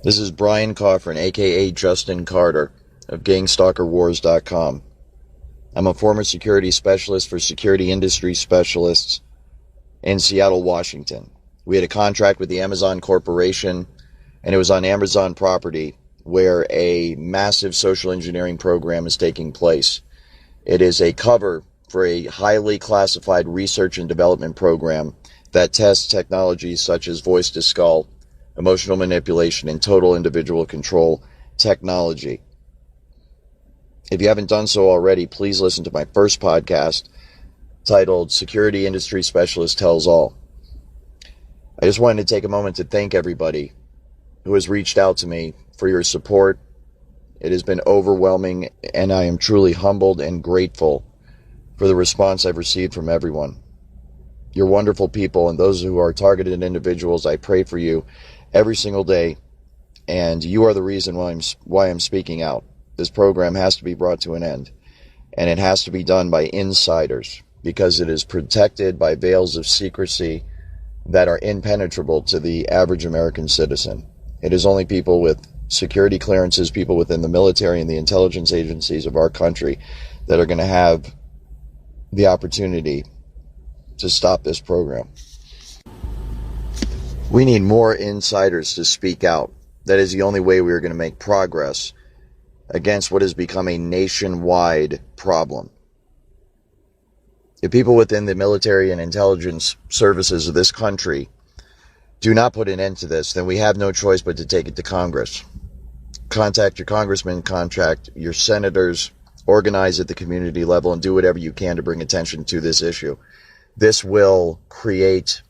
This is Brian Coffrin, aka Justin Carter, of GangstalkerWars.com. I'm a former security specialist for security industry specialists in Seattle, Washington. We had a contract with the Amazon Corporation, and it was on Amazon property where a massive social engineering program is taking place. It is a cover for a highly classified research and development program that tests technologies such as voice-to-skull, emotional manipulation, and total individual control technology. If you haven't done so already, please listen to my first podcast titled Security Industry Specialist Tells All. I just wanted to take a moment to thank everybody who has reached out to me for your support. It has been overwhelming, and I am truly humbled and grateful for the response I've received from everyone. You're wonderful people, and those who are targeted individuals, I pray for you every single day, and you are the reason why I'm speaking out. This program has to be brought to an end, and it has to be done by insiders, because it is protected by veils of secrecy that are impenetrable to the average American citizen. It is only people with security clearances, people within the military and the intelligence agencies of our country that are going to have the opportunity to stop this program. We need more insiders to speak out. That is the only way we are going to make progress against what has become a nationwide problem. If people within the military and intelligence services of this country do not put an end to this, then we have no choice but to take it to Congress. Contact your congressmen, contact your senators, organize at the community level, and do whatever you can to bring attention to this issue. This will create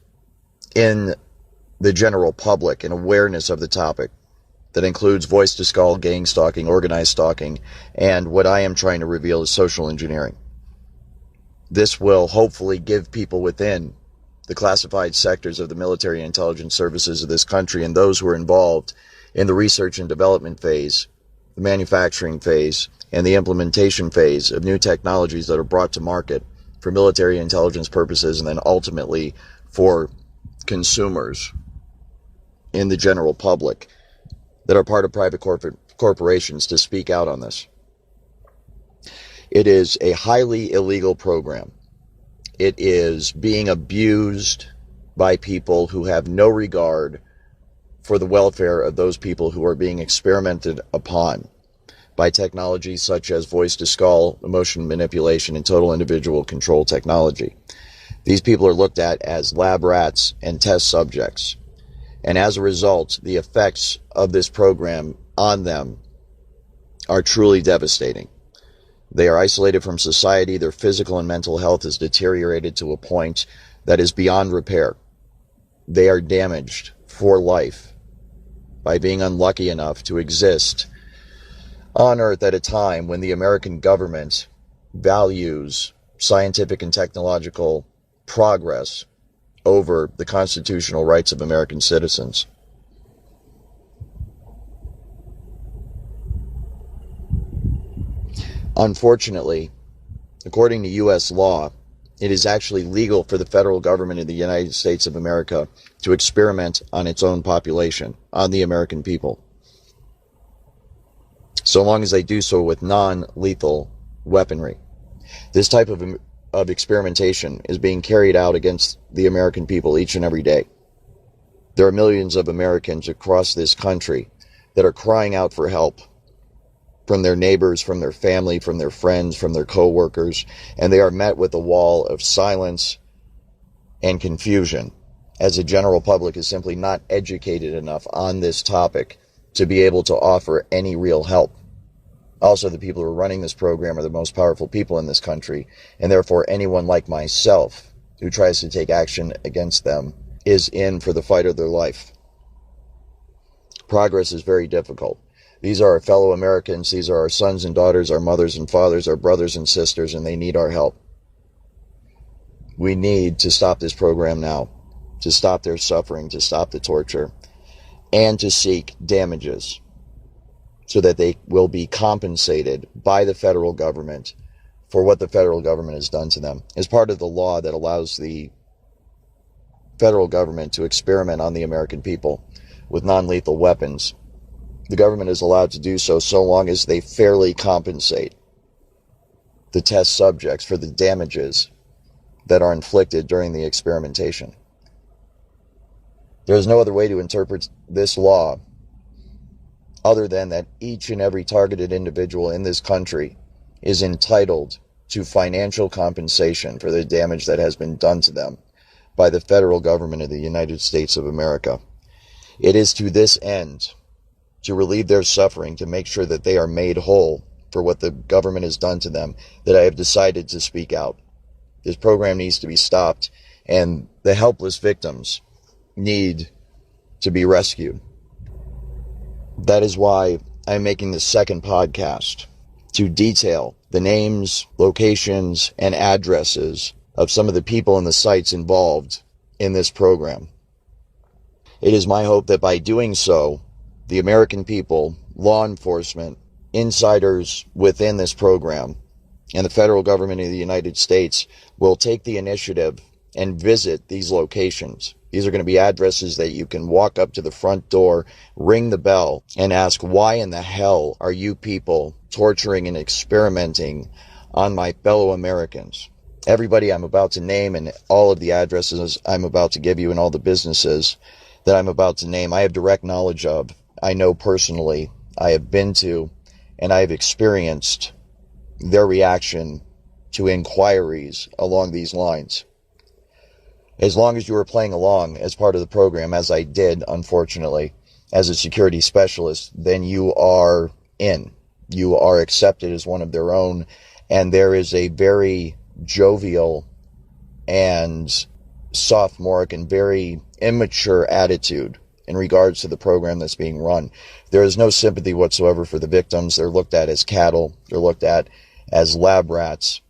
in the general public an awareness of the topic that includes voice-to-skull, gang stalking, organized stalking, and what I am trying to reveal is social engineering. This will hopefully give people within the classified sectors of the military and intelligence services of this country and those who are involved in the research and development phase, the manufacturing phase, and the implementation phase of new technologies that are brought to market for military intelligence purposes and then ultimately for consumers in the general public that are part of private corporations to speak out on this. It is a highly illegal program. It is being abused by people who have no regard for the welfare of those people who are being experimented upon by technologies such as voice-to-skull, emotion manipulation, and total individual control technology. These people are looked at as lab rats and test subjects. And as a result, the effects of this program on them are truly devastating. They are isolated from society. Their physical and mental health is deteriorated to a point that is beyond repair. They are damaged for life by being unlucky enough to exist on Earth at a time when the American government values scientific and technological progress over the constitutional rights of American citizens. Unfortunately, according to U.S. law, it is actually legal for the federal government of the United States of America to experiment on its own population, on the American people, so long as they do so with non-lethal weaponry. This type of experimentation is being carried out against the American people each and every day. There are millions of Americans across this country that are crying out for help from their neighbors, from their family, from their friends, from their co-workers, and they are met with a wall of silence and confusion, as the general public is simply not educated enough on this topic to be able to offer any real help. Also, the people who are running this program are the most powerful people in this country, and therefore anyone like myself who tries to take action against them is in for the fight of their life. Progress is very difficult. These are our fellow Americans. These are our sons and daughters, our mothers and fathers, our brothers and sisters, and they need our help. We need to stop this program now, to stop their suffering, to stop the torture, and to seek damages so that they will be compensated by the federal government for what the federal government has done to them. As part of the law that allows the federal government to experiment on the American people with non-lethal weapons, The government is allowed to do so so long as they fairly compensate the test subjects for the damages that are inflicted during the experimentation. There is no other way to interpret this law other than that each and every targeted individual in this country is entitled to financial compensation for the damage that has been done to them by the federal government of the United States of America. It is to this end, to relieve their suffering, to make sure that they are made whole for what the government has done to them, that I have decided to speak out. This program needs to be stopped, and the helpless victims need to be rescued. That is why I'm making the second podcast, to detail the names, locations, and addresses of some of the people and the sites involved in this program. It is my hope that by doing so, the American people, law enforcement, insiders within this program, and the federal government of the United States will take the initiative and visit these locations. These are going to be addresses that you can walk up to the front door, ring the bell, and ask, why in the hell are you people torturing and experimenting on my fellow Americans? Everybody I'm about to name and all of the addresses I'm about to give you and all the businesses that I'm about to name, I have direct knowledge of. I know personally. I have been to and I have experienced their reaction to inquiries along these lines. As long as you are playing along as part of the program, as I did, unfortunately, as a security specialist, then you are in. You are accepted as one of their own, and there is a very jovial and sophomoric and very immature attitude in regards to the program that's being run. There is no sympathy whatsoever for the victims. They're looked at as cattle. They're looked at as lab rats.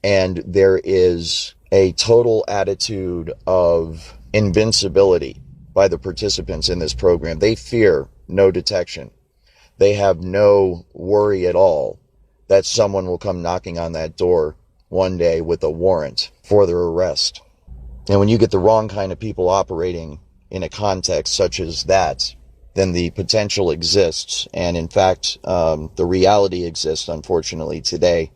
And there is a total attitude of invincibility by the participants in this program. They fear no detection. They have no worry at all that someone will come knocking on that door one day with a warrant for their arrest. And when you get the wrong kind of people operating in a context such as that, then the potential exists, and in fact, the reality exists, unfortunately, today,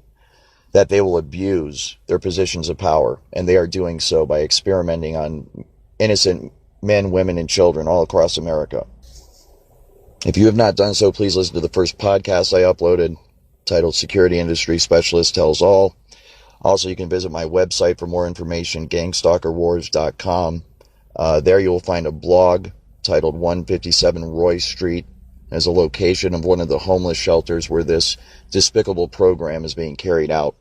that they will abuse their positions of power, and they are doing so by experimenting on innocent men, women, and children all across America. If you have not done so, please listen to the first podcast I uploaded, titled Security Industry Specialist Tells All. Also, you can visit my website for more information, gangstalkerwars.com. There you will find a blog titled 157 Roy Street as a location of one of the homeless shelters where this despicable program is being carried out.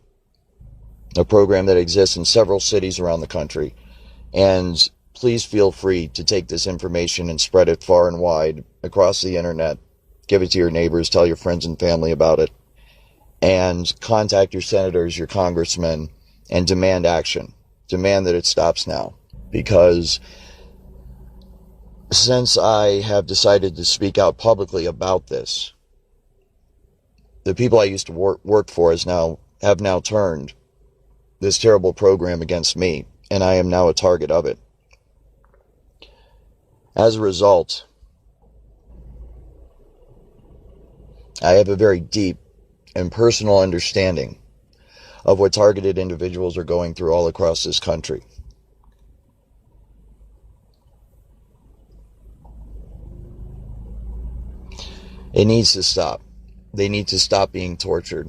A program that exists in several cities around the country. And please feel free to take this information and spread it far and wide across the internet. Give it to your neighbors, tell your friends and family about it. And contact your senators, your congressmen, and demand action. Demand that it stops now. Because since I have decided to speak out publicly about this, the people I used to work for have now turned this terrible program against me, and I am now a target of it. As a result, I have a very deep and personal understanding of what targeted individuals are going through all across this country. It needs to stop. They need to stop being tortured.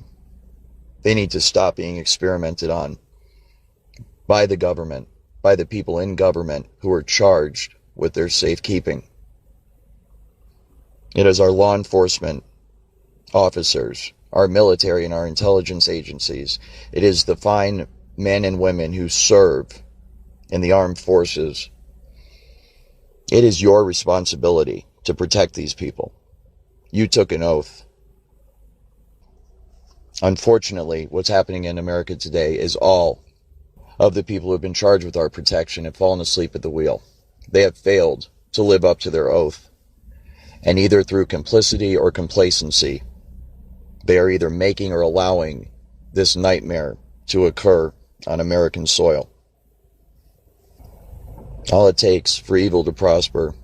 They need to stop being experimented on by the government, by the people in government who are charged with their safekeeping. It is our law enforcement officers, our military and our intelligence agencies. It is the fine men and women who serve in the armed forces. It is your responsibility to protect these people. You took an oath. Unfortunately, what's happening in America today is all of the people who have been charged with our protection have fallen asleep at the wheel. They have failed to live up to their oath. And either through complicity or complacency, they are either making or allowing this nightmare to occur on American soil. All it takes for evil to prosper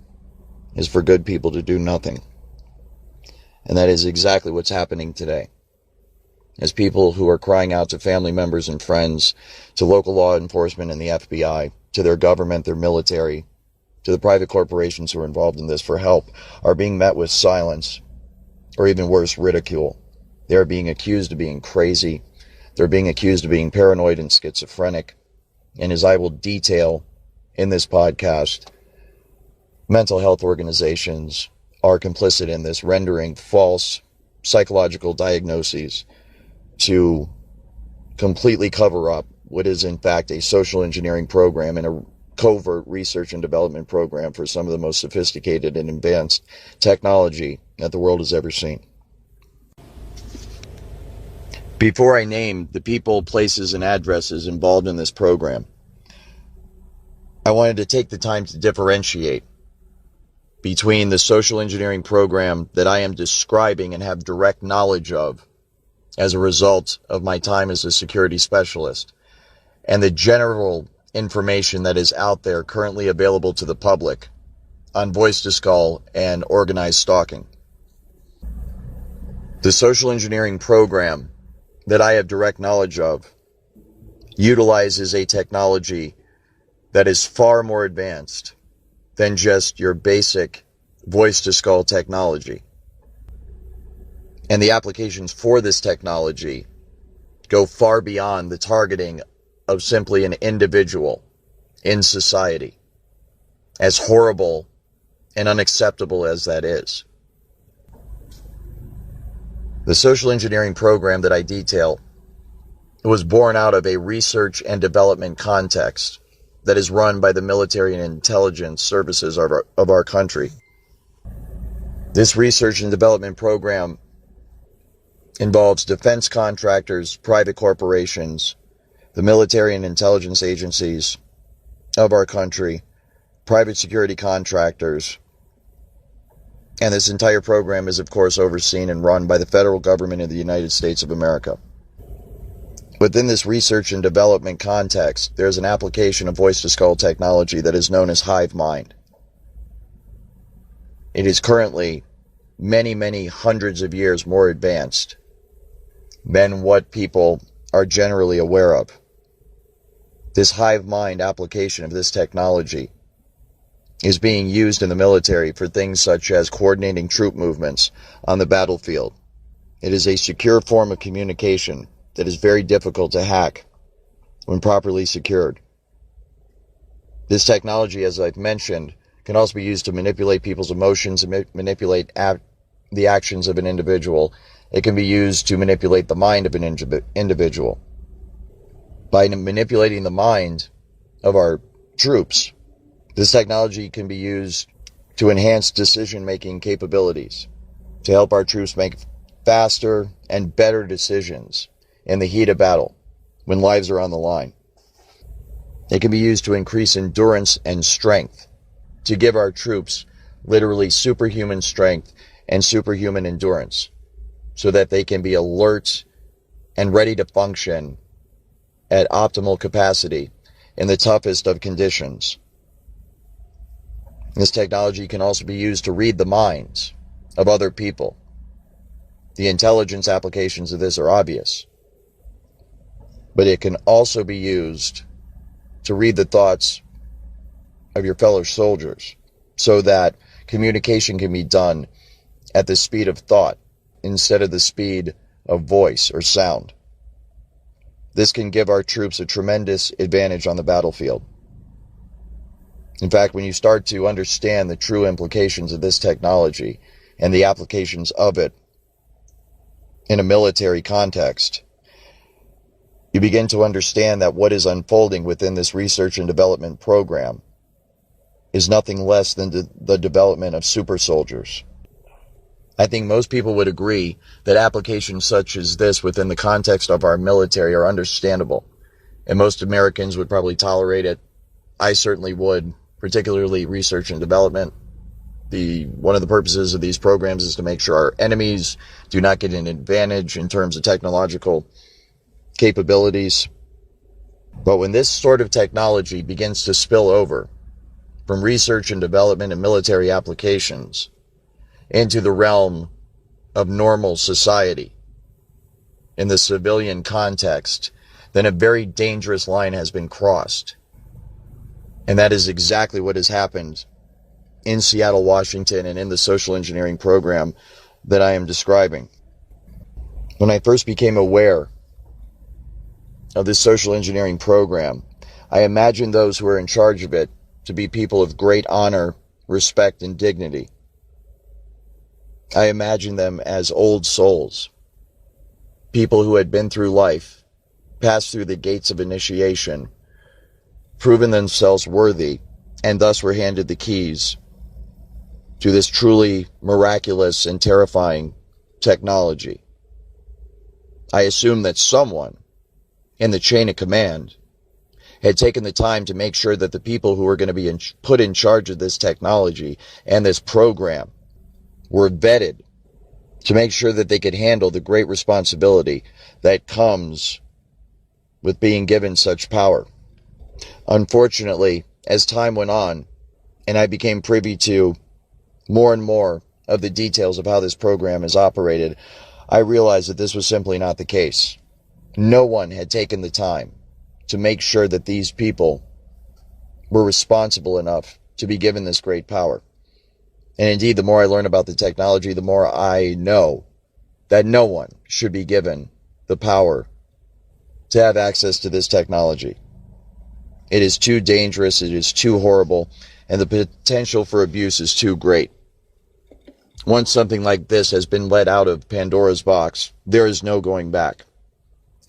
is for good people to do nothing. And that is exactly what's happening today. As people who are crying out to family members and friends, to local law enforcement and the FBI, to their government, their military, to the private corporations who are involved in this for help, are being met with silence, or even worse, ridicule. They are being accused of being crazy. They're being accused of being paranoid and schizophrenic. And as I will detail in this podcast, mental health organizations are complicit in this, rendering false psychological diagnoses to completely cover up what is in fact a social engineering program and a covert research and development program for some of the most sophisticated and advanced technology that the world has ever seen. Before I name the people, places, and addresses involved in this program, I wanted to take the time to differentiate between the social engineering program that I am describing and have direct knowledge of as a result of my time as a security specialist, and the general information that is out there currently available to the public on voice-to-skull and organized stalking. The social engineering program that I have direct knowledge of utilizes a technology that is far more advanced than just your basic voice-to-skull technology. And the applications for this technology go far beyond the targeting of simply an individual in society, as horrible and unacceptable as that is. The social engineering program that I detail was born out of a research and development context that is run by the military and intelligence services of our country. This research and development program involves defense contractors, private corporations, the military and intelligence agencies of our country, private security contractors, and this entire program is, of course, overseen and run by the federal government of the United States of America. Within this research and development context, there's an application of voice-to-skull technology that is known as Hive Mind. It is currently many, many hundreds of years more advanced than what people are generally aware of. This Hive Mind application of this technology is being used in the military for things such as coordinating troop movements on the battlefield. It is a secure form of communication that is very difficult to hack when properly secured. This technology, as I've mentioned, can also be used to manipulate people's emotions and manipulate the actions of an individual. It can be used to manipulate the mind of an individual. By manipulating the mind of our troops, this technology can be used to enhance decision-making capabilities, to help our troops make faster and better decisions in the heat of battle when lives are on the line. It can be used to increase endurance and strength, to give our troops literally superhuman strength and superhuman endurance, so that they can be alert and ready to function at optimal capacity in the toughest of conditions. This technology can also be used to read the minds of other people. The intelligence applications of this are obvious, but it can also be used to read the thoughts of your fellow soldiers so that communication can be done at the speed of thought instead of the speed of voice or sound. This can give our troops a tremendous advantage on the battlefield. In fact, when you start to understand the true implications of this technology and the applications of it in a military context, you begin to understand that what is unfolding within this research and development program is nothing less than the development of super soldiers. I think most people would agree that applications such as this within the context of our military are understandable, and most Americans would probably tolerate it. I certainly would, particularly research and development. One of the purposes of these programs is to make sure our enemies do not get an advantage in terms of technological capabilities. But when this sort of technology begins to spill over from research and development and military applications into the realm of normal society in the civilian context, then a very dangerous line has been crossed. And that is exactly what has happened in Seattle, Washington, and in the social engineering program that I am describing. When I first became aware of this social engineering program, I imagined those who are in charge of it to be people of great honor, respect, and dignity. I imagined them as old souls, people who had been through life, passed through the gates of initiation, proven themselves worthy, and thus were handed the keys to this truly miraculous and terrifying technology. I assumed that someone in the chain of command had taken the time to make sure that the people who were going to be put in charge of this technology and this program were vetted to make sure that they could handle the great responsibility that comes with being given such power. Unfortunately, as time went on and I became privy to more and more of the details of how this program is operated, I realized that this was simply not the case. No one had taken the time to make sure that these people were responsible enough to be given this great power. And indeed, the more I learn about the technology, the more I know that no one should be given the power to have access to this technology. It is too dangerous, it is too horrible, and the potential for abuse is too great. Once something like this has been let out of Pandora's box, there is no going back.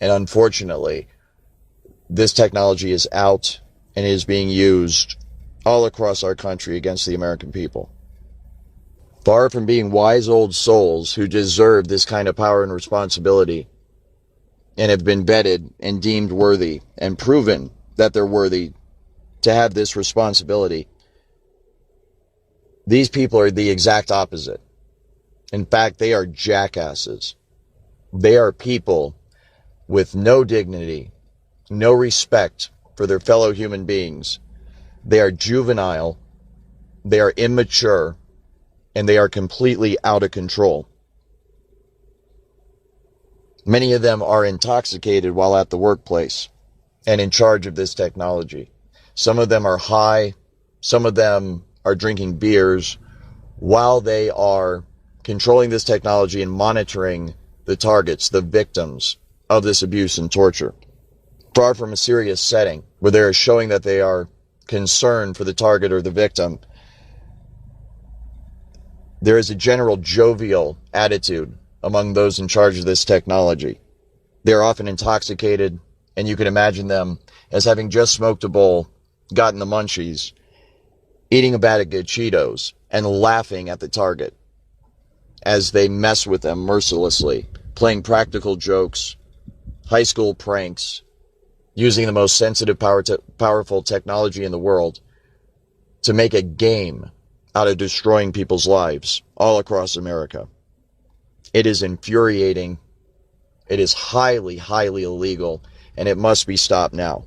And unfortunately, this technology is out and is being used all across our country against the American people. Far from being wise old souls who deserve this kind of power and responsibility and have been vetted and deemed worthy and proven that they're worthy to have this responsibility, these people are the exact opposite. In fact, they are jackasses. They are people with no dignity, no respect for their fellow human beings. They are juvenile, they are immature, and they are completely out of control. Many of them are intoxicated while at the workplace and in charge of this technology. Some of them are high, some of them are drinking beers while they are controlling this technology and monitoring the targets, the victims of this abuse and torture. Far from a serious setting where they are showing that they are concerned for the target or the victim, there is a general jovial attitude among those in charge of this technology. They are often intoxicated, and you can imagine them as having just smoked a bowl, gotten the munchies, eating a bag of Cheetos, and laughing at the target as they mess with them mercilessly, playing practical jokes, high school pranks, using the most sensitive, powerful technology in the world to make a game out of destroying people's lives all across America. It is infuriating. It is highly, highly illegal, and it must be stopped now.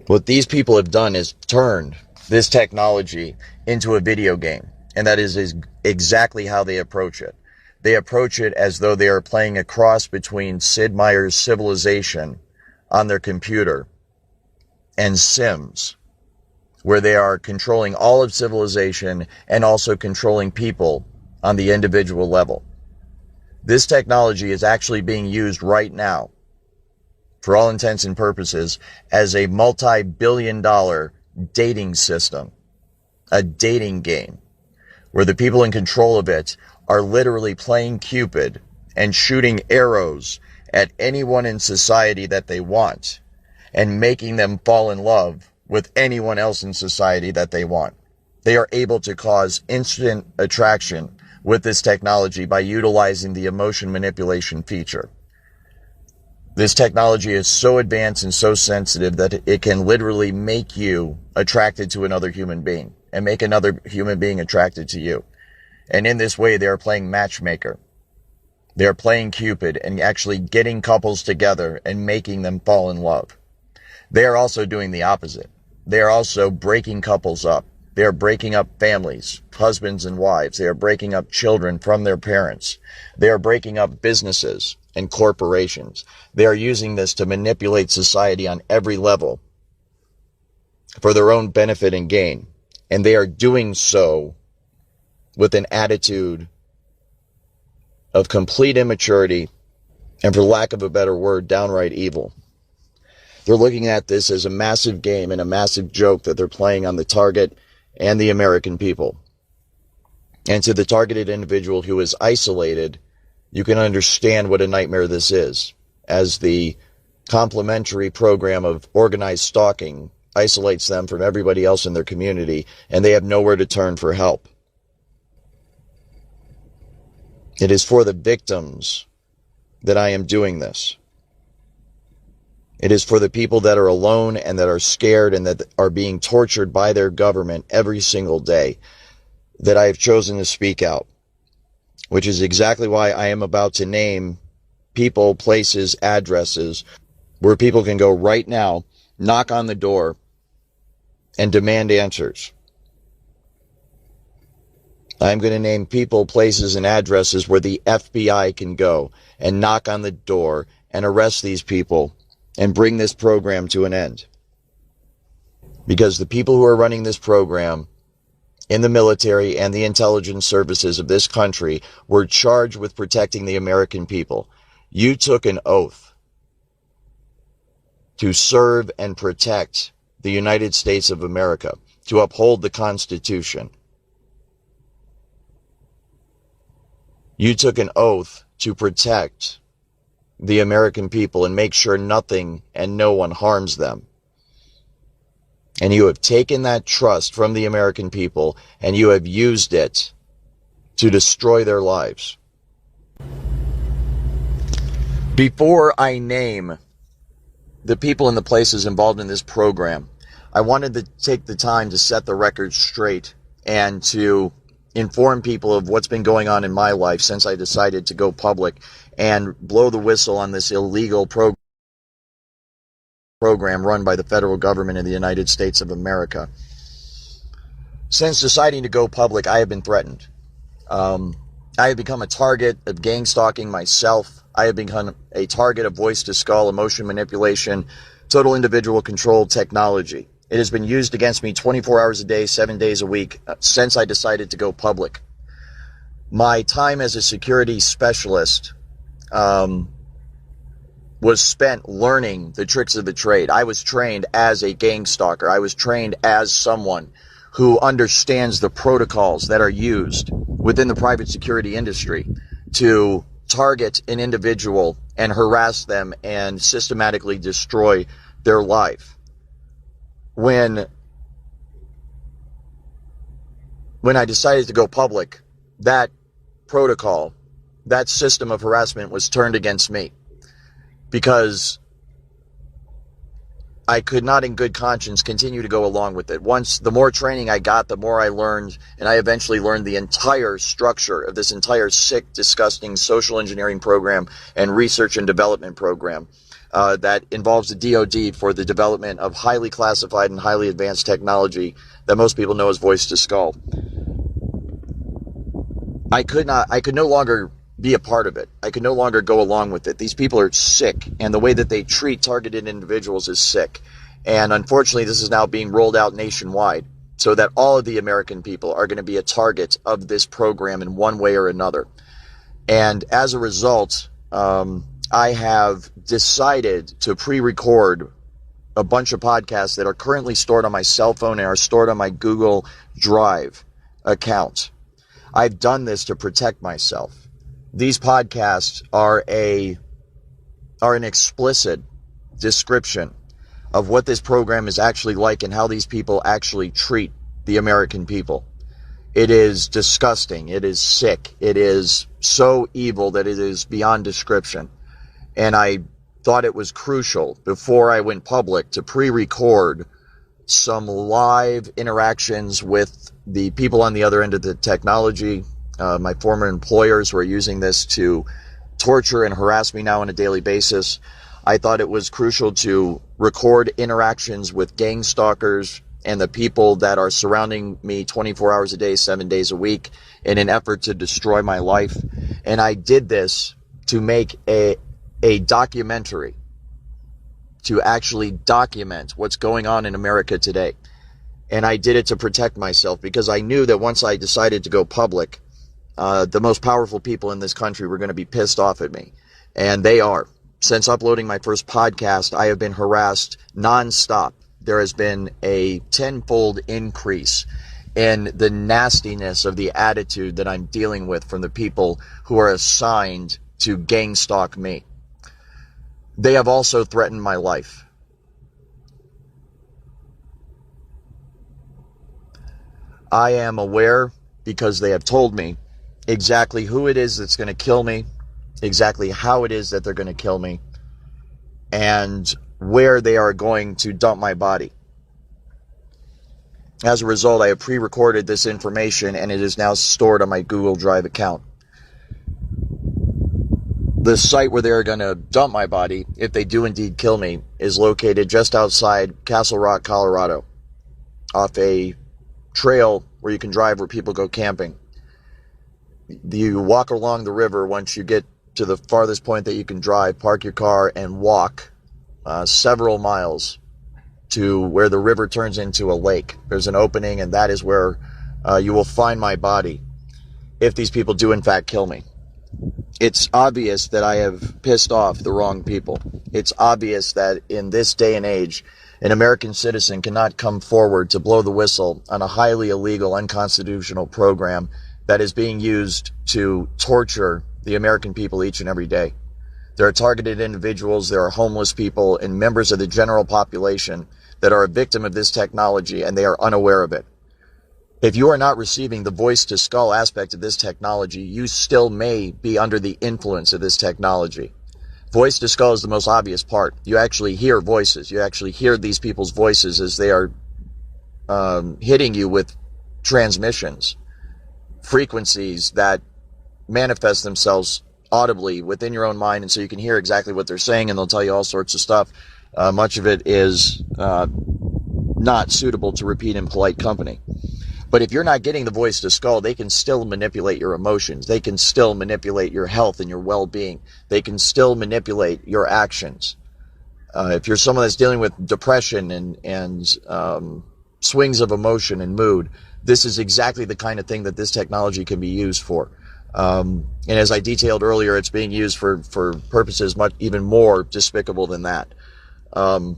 What these people have done is turned this technology into a video game, and that is exactly how they approach it. They approach it as though they are playing a cross between Sid Meier's Civilization on their computer and Sims, where they are controlling all of civilization and also controlling people on the individual level. This technology is actually being used right now, for all intents and purposes, as a multi-billion-dollar dating system, a dating game, where the people in control of it are literally playing Cupid and shooting arrows at anyone in society that they want and making them fall in love with anyone else in society that they want. They are able to cause instant attraction with this technology by utilizing the emotion manipulation feature. This technology is so advanced and so sensitive that it can literally make you attracted to another human being and make another human being attracted to you. And in this way, they are playing matchmaker. They are playing Cupid and actually getting couples together and making them fall in love. They are also doing the opposite. They are also breaking couples up They are breaking up families, husbands and wives. They are breaking up children from their parents. They are breaking up businesses and corporations. They are using this to manipulate society on every level for their own benefit and gain. And they are doing so with an attitude of complete immaturity and, for lack of a better word, downright evil. They're looking at this as a massive game and a massive joke that they're playing on the target and the American people. And to the targeted individual who is isolated, you can understand what a nightmare this is, as the complementary program of organized stalking isolates them from everybody else in their community, and they have nowhere to turn for help. It is for the victims that I am doing this. It is for the people that are alone and that are scared and that are being tortured by their government every single day that I have chosen to speak out, which is exactly why I am about to name people, places, addresses where people can go right now, knock on the door, and demand answers. I'm going to name people, places, and addresses where the FBI can go and knock on the door and arrest these people and bring this program to an end. Because the people who are running this program in the military and the intelligence services of this country were charged with protecting the American people. You took an oath to serve and protect the United States of America, to uphold the Constitution. You took an oath to protect the American people and make sure nothing and no one harms them. And you have taken that trust from the American people and you have used it to destroy their lives. Before I name the people and the places involved in this program, I wanted to take the time to set the record straight and to inform people of what's been going on in my life since I decided to go public and blow the whistle on this illegal program run by the federal government in the United States of America. Since deciding to go public, I have been threatened. I have become a target of gang stalking myself. I have become a target of voice-to-skull, emotion manipulation, total individual control technology. It has been used against me 24 hours a day, 7 days a week, since I decided to go public. My time as a security specialist was spent learning the tricks of the trade. I was trained as a gang stalker. I was trained as someone who understands the protocols that are used within the private security industry to target an individual and harass them and systematically destroy their life. When I decided to go public, that protocol, that system of harassment was turned against me because I could not in good conscience continue to go along with it. The more training I got, the more I learned, and I eventually learned the entire structure of this entire sick, disgusting social engineering program and research and development program that involves the DoD for the development of highly classified and highly advanced technology that most people know as voice-to-skull. I could no longer be a part of it. I could no longer go along with it. These people are sick, and the way that they treat targeted individuals is sick. And unfortunately, this is now being rolled out nationwide so that all of the American people are going to be a target of this program in one way or another. And as a result, I have decided to pre-record a bunch of podcasts that are currently stored on my cell phone and are stored on my Google Drive account. I've done this to protect myself. These podcasts are an explicit description of what this program is actually like and how these people actually treat the American people. It is disgusting. It is sick. It is so evil that it is beyond description. And I thought it was crucial before I went public to pre-record some live interactions with the people on the other end of the technology, my former employers who are using this to torture and harass me now on a daily basis. I thought it was crucial to record interactions with gang stalkers and the people that are surrounding me 24 hours a day, 7 days a week in an effort to destroy my life. And I did this to make a documentary, to actually document what's going on in America today. And I did it to protect myself because I knew that once I decided to go public, the most powerful people in this country were going to be pissed off at me. And they are. Since uploading my first podcast, I have been harassed nonstop. There has been a tenfold increase in the nastiness of the attitude that I'm dealing with from the people who are assigned to gang stalk me. They have also threatened my life. I am aware, because they have told me exactly who it is that's going to kill me, exactly how it is that they're going to kill me, and where they are going to dump my body. As a result, I have pre-recorded this information, and it is now stored on my Google Drive account. The site where they're going to dump my body, if they do indeed kill me, is located just outside Castle Rock, Colorado, off a trail where you can drive where people go camping. You walk along the river. Once you get to the farthest point that you can drive, park your car and walk several miles to where the river turns into a lake. There's an opening, and that is where you will find my body if these people do in fact kill me. It's obvious that I have pissed off the wrong people. It's obvious that in this day and age, an American citizen cannot come forward to blow the whistle on a highly illegal, unconstitutional program that is being used to torture the American people each and every day. There are targeted individuals, there are homeless people, and members of the general population that are a victim of this technology, and they are unaware of it. If you are not receiving the voice-to-skull aspect of this technology, you still may be under the influence of this technology. Voice-to-skull is the most obvious part. You actually hear voices. You actually hear these people's voices as they are hitting you with transmissions, frequencies that manifest themselves audibly within your own mind, and so you can hear exactly what they're saying, and they'll tell you all sorts of stuff. Much of it is not suitable to repeat in polite company. But if you're not getting the voice to skull, they can still manipulate your emotions. They can still manipulate your health and your well-being. They can still manipulate your actions. If you're someone that's dealing with depression and swings of emotion and mood, this is exactly the kind of thing that this technology can be used for. And as I detailed earlier, it's being used for purposes much even more despicable than that. And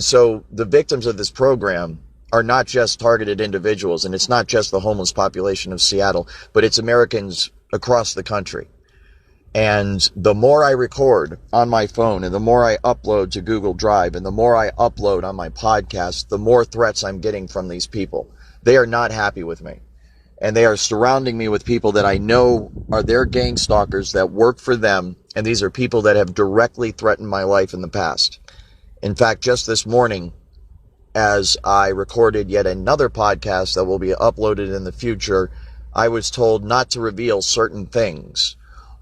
so the victims of this program are not just targeted individuals, and it's not just the homeless population of Seattle, but it's Americans across the country. And the more I record on my phone, and the more I upload to Google Drive, and the more I upload on my podcast, the more threats I'm getting from these people. They are not happy with me. And they are surrounding me with people that I know are their gang stalkers that work for them, and these are people that have directly threatened my life in the past. In fact, just this morning, as I recorded yet another podcast that will be uploaded in the future, I was told not to reveal certain things,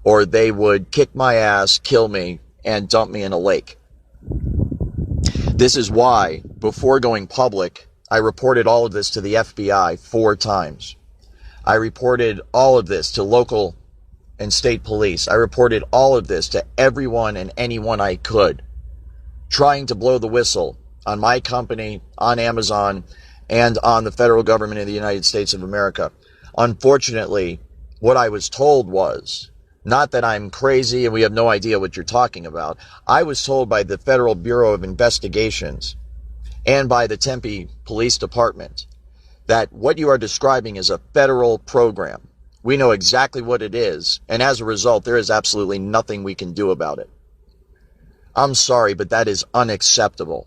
or they would kick my ass, kill me, and dump me in a lake. This is why, before going public, I reported all of this to the FBI 4 times. I reported all of this to local and state police. I reported all of this to everyone and anyone I could, trying to blow the whistle on my company, on Amazon, and on the federal government of the United States of America. Unfortunately, what I was told was, not that I'm crazy and we have no idea what you're talking about. I was told by the Federal Bureau of Investigations and by the Tempe Police Department that what you are describing is a federal program. We know exactly what it is, and as a result, there is absolutely nothing we can do about it. I'm sorry, but that is unacceptable.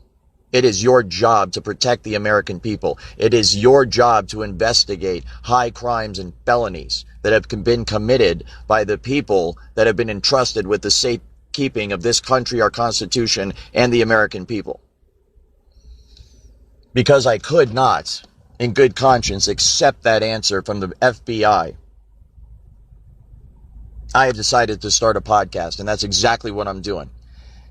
It is your job to protect the American people. It is your job to investigate high crimes and felonies that have been committed by the people that have been entrusted with the safekeeping of this country, our Constitution, and the American people. Because I could not, in good conscience, accept that answer from the FBI, I have decided to start a podcast, and that's exactly what I'm doing.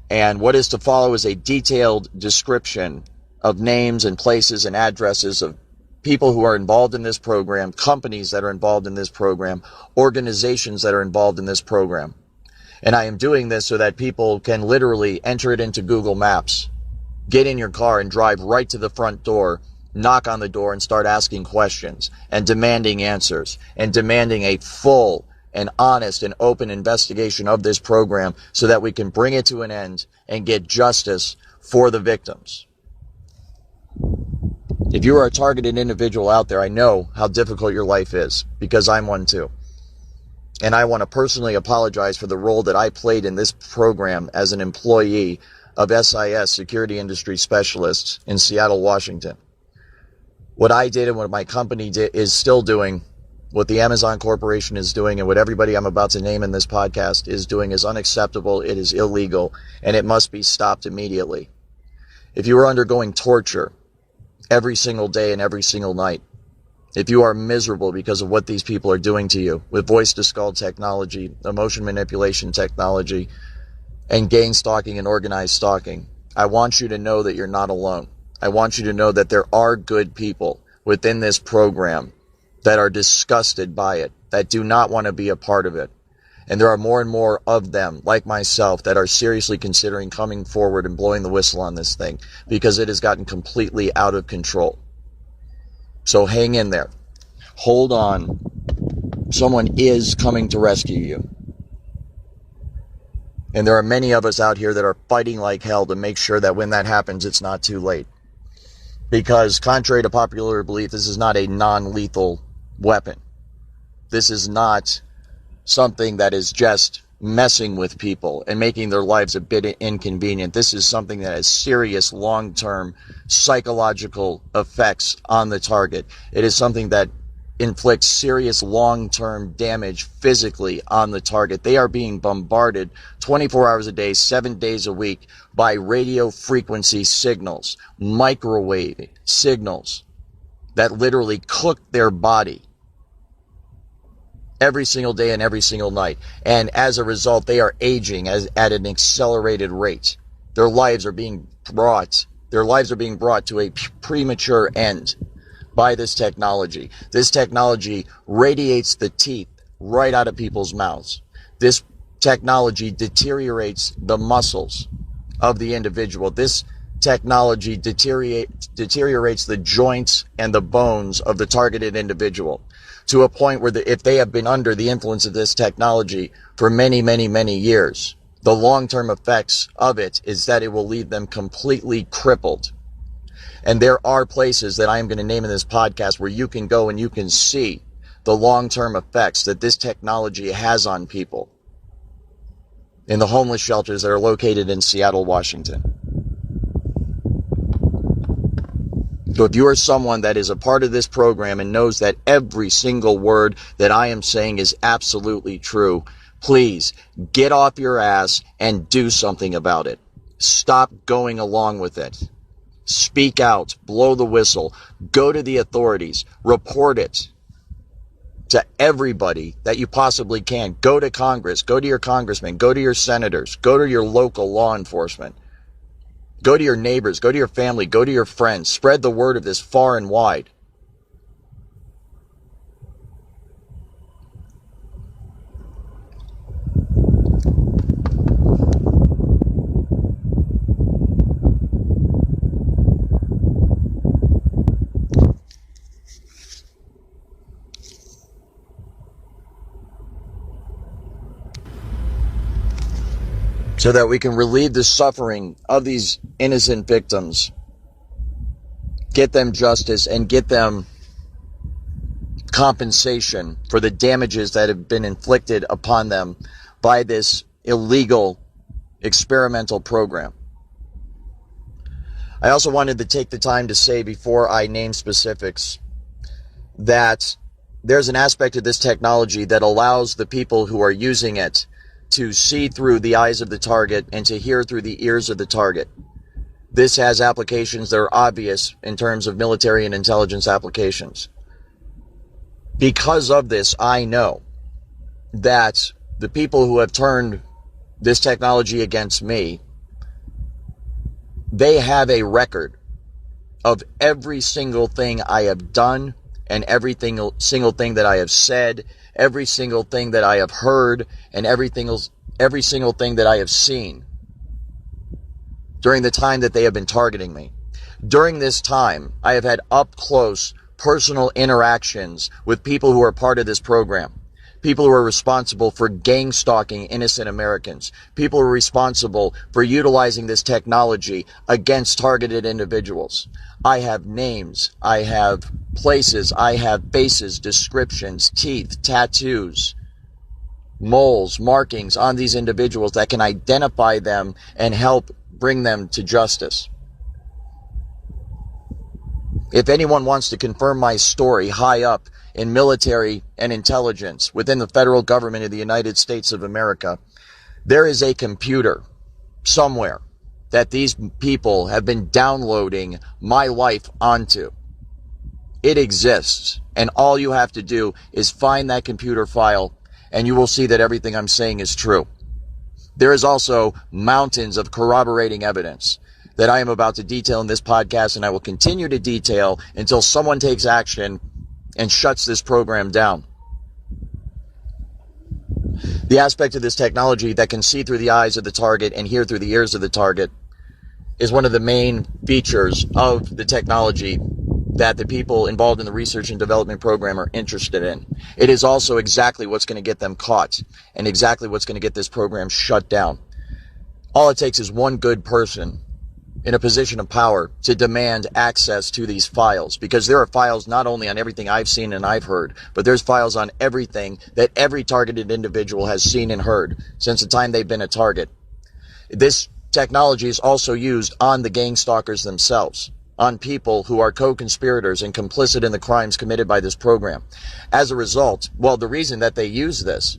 And what is to follow is a detailed description of names and places and addresses of people who are involved in this program, companies that are involved in this program, organizations that are involved in this program. And I am doing this so that people can literally enter it into Google Maps, get in your car and drive right to the front door, knock on the door and start asking questions and demanding answers and demanding a full and honest and open investigation of this program so that we can bring it to an end and get justice for the victims. If you are a targeted individual out there, I know how difficult your life is because I'm one too. And I want to personally apologize for the role that I played in this program as an employee of SIS, Security Industry Specialists in Seattle, Washington. What I did and what my company is still doing, what the Amazon Corporation is doing, and what everybody I'm about to name in this podcast is doing is unacceptable, it is illegal, and it must be stopped immediately. If you are undergoing torture every single day and every single night, if you are miserable because of what these people are doing to you with voice-to-skull technology, emotion manipulation technology, and gang stalking and organized stalking, I want you to know that you're not alone. I want you to know that there are good people within this program that are disgusted by it, that do not want to be a part of it. And there are more and more of them, like myself, that are seriously considering coming forward and blowing the whistle on this thing because it has gotten completely out of control. So hang in there. Hold on. Someone is coming to rescue you. And there are many of us out here that are fighting like hell to make sure that when that happens, it's not too late. Because contrary to popular belief, this is not a non-lethal weapon. This is not something that is just messing with people and making their lives a bit inconvenient. This is something that has serious long-term psychological effects on the target. It is something that inflicts serious long-term damage physically on the target. They are being bombarded 24 hours a day, 7 days a week by radio frequency signals, microwave signals that literally cook their body every single day and every single night. And as a result, they are aging at an accelerated rate. Their lives are being brought to a premature end by this technology. This technology radiates the teeth right out of people's mouths. This technology deteriorates the muscles of the individual. This technology deteriorates the joints and the bones of the targeted individual to a point where if they have been under the influence of this technology for many, many, many years, the long-term effects of it is that it will leave them completely crippled. And there are places that I am going to name in this podcast where you can go and you can see the long-term effects that this technology has on people in the homeless shelters that are located in Seattle, Washington. So if you are someone that is a part of this program and knows that every single word that I am saying is absolutely true, please get off your ass and do something about it. Stop going along with it. Speak out, blow the whistle, go to the authorities, report it to everybody that you possibly can. Go to Congress, go to your congressmen, go to your senators, go to your local law enforcement. Go to your neighbors, go to your family, go to your friends. Spread the word of this far and wide. So that we can relieve the suffering of these innocent victims, get them justice, and get them compensation for the damages that have been inflicted upon them by this illegal experimental program. I also wanted to take the time to say, before I name specifics, that there's an aspect of this technology that allows the people who are using it to see through the eyes of the target and to hear through the ears of the target. This has applications that are obvious in terms of military and intelligence applications. Because of this, I know that the people who have turned this technology against me, they have a record of every single thing I have done and every single thing that I have said, every single thing that I have heard, and every single thing that I have seen during the time that they have been targeting me. During this time, I have had up close personal interactions with people who are part of this program. People who are responsible for gang stalking innocent Americans. People who are responsible for utilizing this technology against targeted individuals. I have names, I have places, I have faces, descriptions, teeth, tattoos, moles, markings on these individuals that can identify them and help bring them to justice. If anyone wants to confirm my story high up in military and intelligence within the federal government of the United States of America, there is a computer somewhere that these people have been downloading my life onto. It exists, and all you have to do is find that computer file, and you will see that everything I'm saying is true. There is also mountains of corroborating evidence that I am about to detail in this podcast, and I will continue to detail until someone takes action and shuts this program down. The aspect of this technology that can see through the eyes of the target and hear through the ears of the target is one of the main features of the technology that the people involved in the research and development program are interested in. It is also exactly what's going to get them caught and exactly what's going to get this program shut down. All it takes is one good person in a position of power to demand access to these files, because there are files not only on everything I've seen and I've heard, but there's files on everything that every targeted individual has seen and heard since the time they've been a target. This technology is also used on the gang stalkers themselves, on people who are co-conspirators and complicit in the crimes committed by this program. As a result, the reason that they use this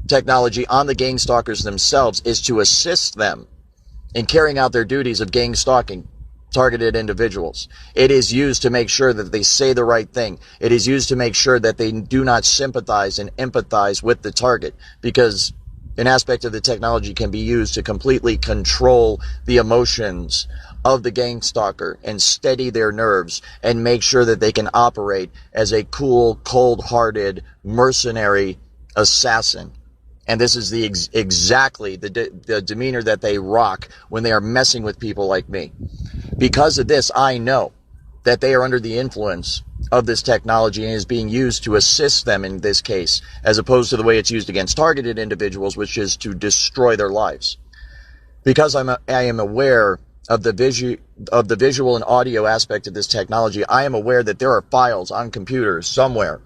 technology on the gang stalkers themselves is to assist them in carrying out their duties of gang stalking targeted individuals. It is used to make sure that they say the right thing. It is used to make sure that they do not sympathize and empathize with the target, because an aspect of the technology can be used to completely control the emotions of the gang stalker and steady their nerves and make sure that they can operate as a cool, cold-hearted, mercenary assassin. And this is exactly the demeanor that they rock when they are messing with people like me. Because of this, I know that they are under the influence of this technology and is being used to assist them in this case, as opposed to the way it's used against targeted individuals, which is to destroy their lives. Because I am aware of the visual and audio aspect of this technology, I am aware that there are files on computers somewhere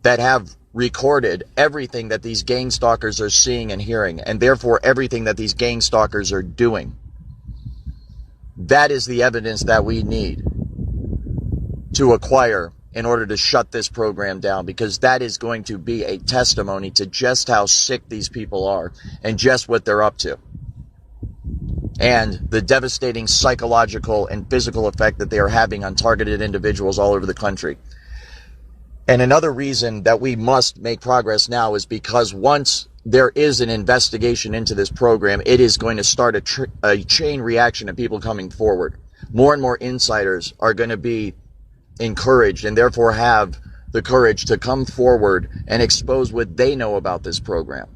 that have recorded everything that these gang stalkers are seeing and hearing, and therefore everything that these gang stalkers are doing. That is the evidence that we need to acquire in order to shut this program down, because that is going to be a testimony to just how sick these people are and just what they're up to, and the devastating psychological and physical effect that they are having on targeted individuals all over the country. And another reason that we must make progress now is because once there is an investigation into this program, it is going to start a chain reaction of people coming forward. More and more insiders are going to be encouraged and therefore have the courage to come forward and expose what they know about this program.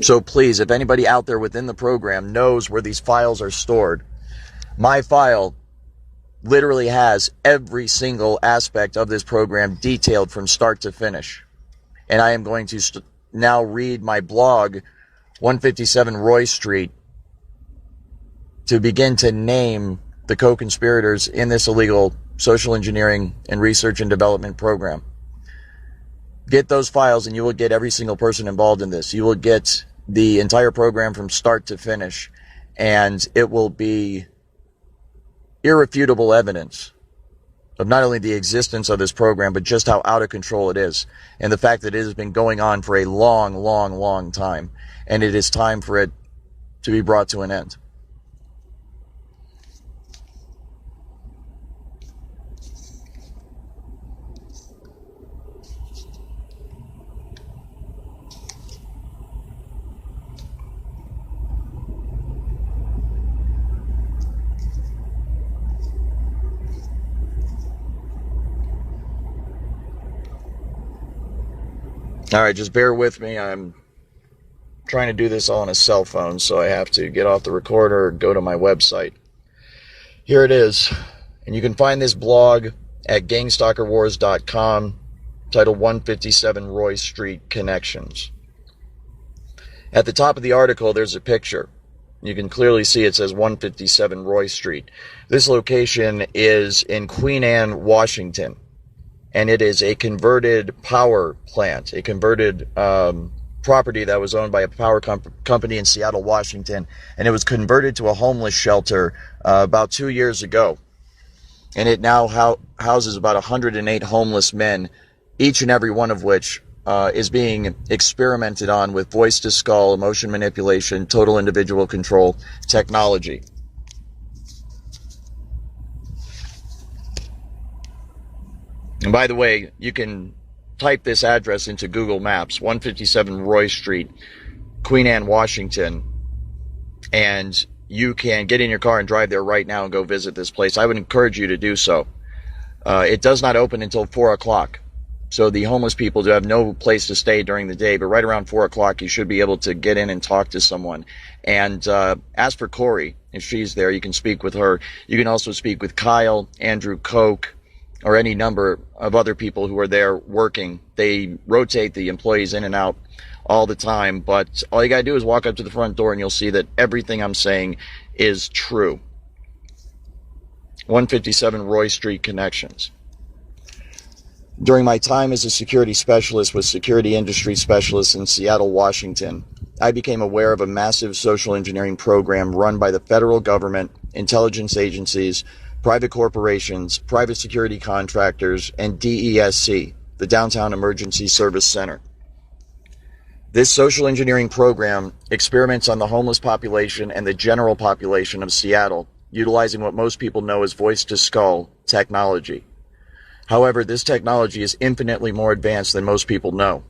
So please, if anybody out there within the program knows where these files are stored, my file literally has every single aspect of this program detailed from start to finish. And I am going to now read my blog, 157 Roy Street, to begin to name the co-conspirators in this illegal social engineering and research and development program. Get those files and you will get every single person involved in this. You will get the entire program from start to finish, and it will be irrefutable evidence of not only the existence of this program, but just how out of control it is, and the fact that it has been going on for a long, long, long time, and it is time for it to be brought to an end. All right, just bear with me. I'm trying to do this all on a cell phone, so I have to get off the recorder or go to my website. Here it is. And you can find this blog at gangstalkerwars.com, titled 157 Roy Street Connections. At the top of the article, there's a picture. You can clearly see it says 157 Roy Street. This location is in Queen Anne, Washington, and it is a converted power plant, a converted property that was owned by a power company in Seattle, Washington, and it was converted to a homeless shelter about 2 years ago. And it now houses about 108 homeless men, each and every one of which is being experimented on with voice-to-skull, emotion manipulation, total individual control technology. And by the way, you can type this address into Google Maps, 157 Roy Street, Queen Anne, Washington, and you can get in your car and drive there right now and go visit this place. I would encourage you to do so. It does not open until 4 o'clock. So the homeless people do have no place to stay during the day, but right around 4 o'clock, you should be able to get in and talk to someone. And ask for Corey. If she's there, you can speak with her. You can also speak with Kyle, Andrew Koch, or any number of other people who are there working. They rotate the employees in and out all the time, but all you gotta do is walk up to the front door and you'll see that everything I'm saying is true. 157 Roy Street Connections. During my time as a security specialist with Security Industry Specialists in Seattle, Washington, I became aware of a massive social engineering program run by the federal government, intelligence agencies, private corporations, private security contractors, and DESC, the Downtown Emergency Service Center. This social engineering program experiments on the homeless population and the general population of Seattle, utilizing what most people know as voice-to-skull technology. However, this technology is infinitely more advanced than most people know.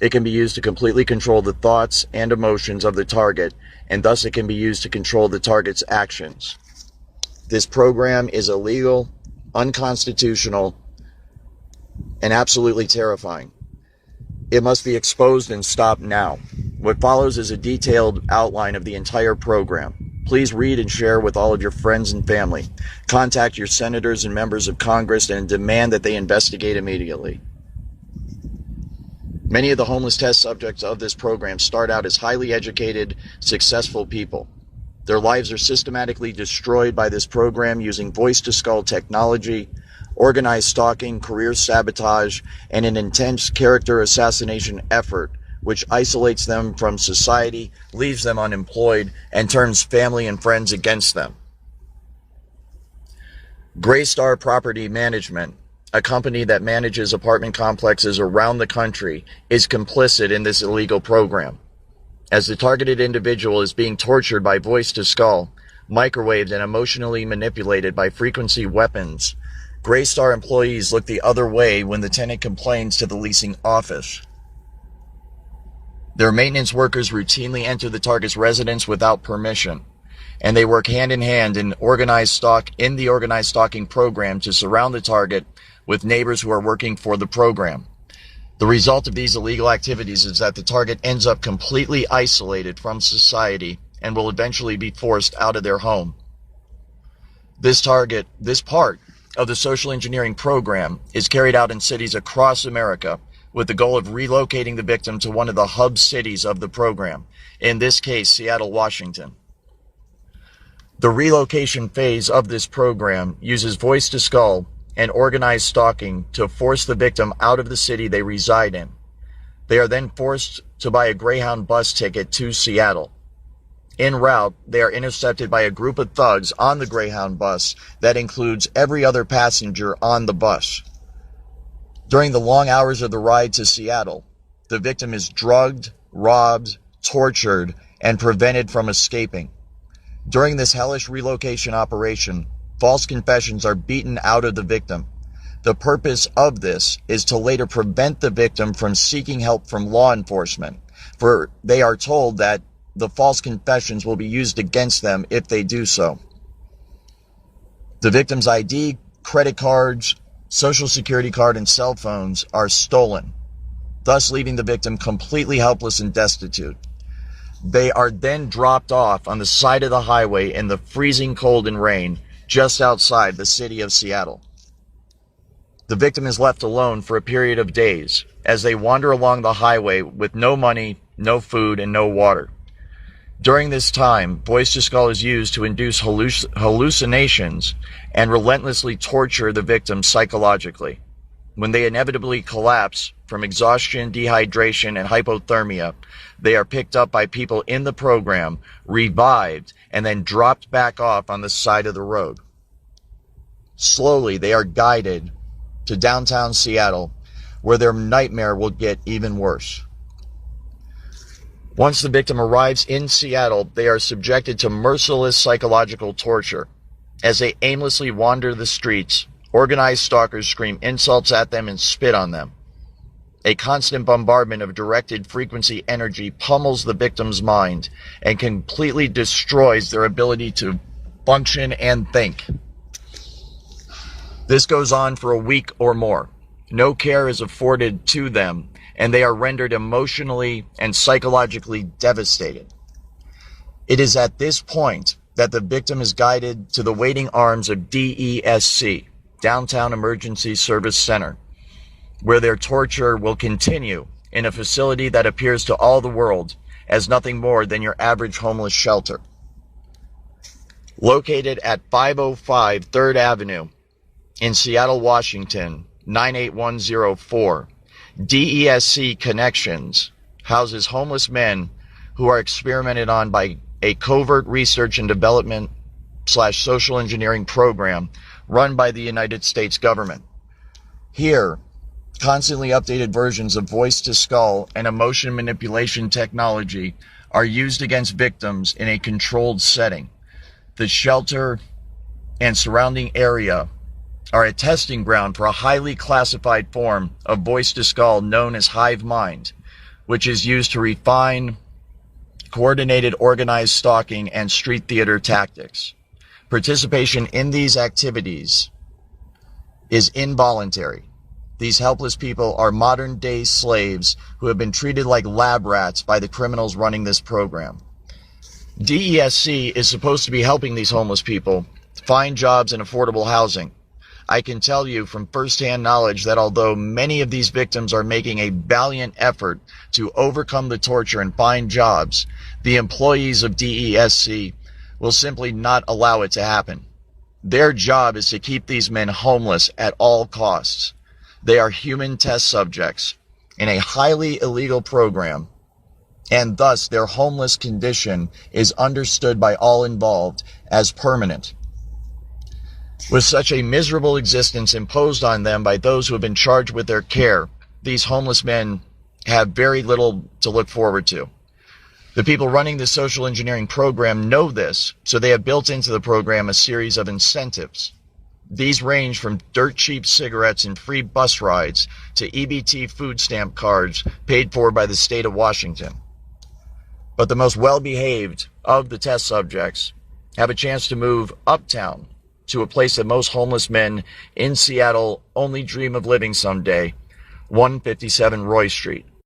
It can be used to completely control the thoughts and emotions of the target, and thus it can be used to control the target's actions. This program is illegal, unconstitutional, and absolutely terrifying. It must be exposed and stopped now. What follows is a detailed outline of the entire program. Please read and share with all of your friends and family. Contact your senators and members of Congress and demand that they investigate immediately. Many of the homeless test subjects of this program start out as highly educated, successful people. Their lives are systematically destroyed by this program using voice-to-skull technology, organized stalking, career sabotage, and an intense character assassination effort which isolates them from society, leaves them unemployed, and turns family and friends against them. Greystar Property Management, a company that manages apartment complexes around the country, is complicit in this illegal program. As the targeted individual is being tortured by voice-to-skull, microwaved and emotionally manipulated by frequency weapons, Greystar employees look the other way when the tenant complains to the leasing office. Their maintenance workers routinely enter the target's residence without permission, and they work hand in hand in the organized stalking program to surround the target with neighbors who are working for the program. The result of these illegal activities is that the target ends up completely isolated from society and will eventually be forced out of their home. This part of the social engineering program is carried out in cities across America with the goal of relocating the victim to one of the hub cities of the program, in this case, Seattle, Washington. The relocation phase of this program uses voice-to-skull and organized stalking to force the victim out of the city they reside in. They are then forced to buy a Greyhound bus ticket to Seattle. En route, they are intercepted by a group of thugs on the Greyhound bus that includes every other passenger on the bus. During the long hours of the ride to Seattle, the victim is drugged, robbed, tortured, and prevented from escaping. During this hellish relocation operation, false confessions are beaten out of the victim. The purpose of this is to later prevent the victim from seeking help from law enforcement, for they are told that the false confessions will be used against them if they do so. The victim's ID, credit cards, social security card, and cell phones are stolen. thus leaving the victim completely helpless and destitute. They are then dropped off on the side of the highway in the freezing cold and rain just outside the city of Seattle. The victim is left alone for a period of days as they wander along the highway with no money, no food, and no water. During this time, voice to skull is used to induce hallucinations and relentlessly torture the victim psychologically. When they inevitably collapse from exhaustion, dehydration, and hypothermia, they are picked up by people in the program, revived, and then dropped back off on the side of the road. Slowly, they are guided to downtown Seattle, where their nightmare will get even worse. Once the victim arrives in Seattle, they are subjected to merciless psychological torture. As they aimlessly wander the streets, organized stalkers scream insults at them and spit on them. A constant bombardment of directed frequency energy pummels the victim's mind and completely destroys their ability to function and think. This goes on for a week or more. No care is afforded to them, and they are rendered emotionally and psychologically devastated. It is at this point that the victim is guided to the waiting arms of DESC, Downtown Emergency Service Center, where their torture will continue in a facility that appears to all the world as nothing more than your average homeless shelter. Located at 505 3rd Avenue in Seattle, Washington, 98104, DESC Connections houses homeless men who are experimented on by a covert research and development / social engineering program run by the United States government. Here, constantly updated versions of voice to skull and emotion manipulation technology are used against victims in a controlled setting. The shelter and surrounding area are a testing ground for a highly classified form of voice to skull known as hive mind, which is used to refine coordinated organized stalking and street theater tactics. Participation in these activities is involuntary. These helpless people are modern-day slaves who have been treated like lab rats by the criminals running this program. DESC is supposed to be helping these homeless people find jobs and affordable housing. I can tell you from firsthand knowledge that although many of these victims are making a valiant effort to overcome the torture and find jobs, the employees of DESC will simply not allow it to happen. Their job is to keep these men homeless at all costs. They are human test subjects in a highly illegal program, and thus their homeless condition is understood by all involved as permanent. With such a miserable existence imposed on them by those who have been charged with their care, these homeless men have very little to look forward to. The people running the social engineering program know this, so they have built into the program a series of incentives. These range from dirt cheap cigarettes and free bus rides to EBT food stamp cards paid for by the state of Washington. But the most well-behaved of the test subjects have a chance to move uptown to a place that most homeless men in Seattle only dream of living someday, 157 Roy Street.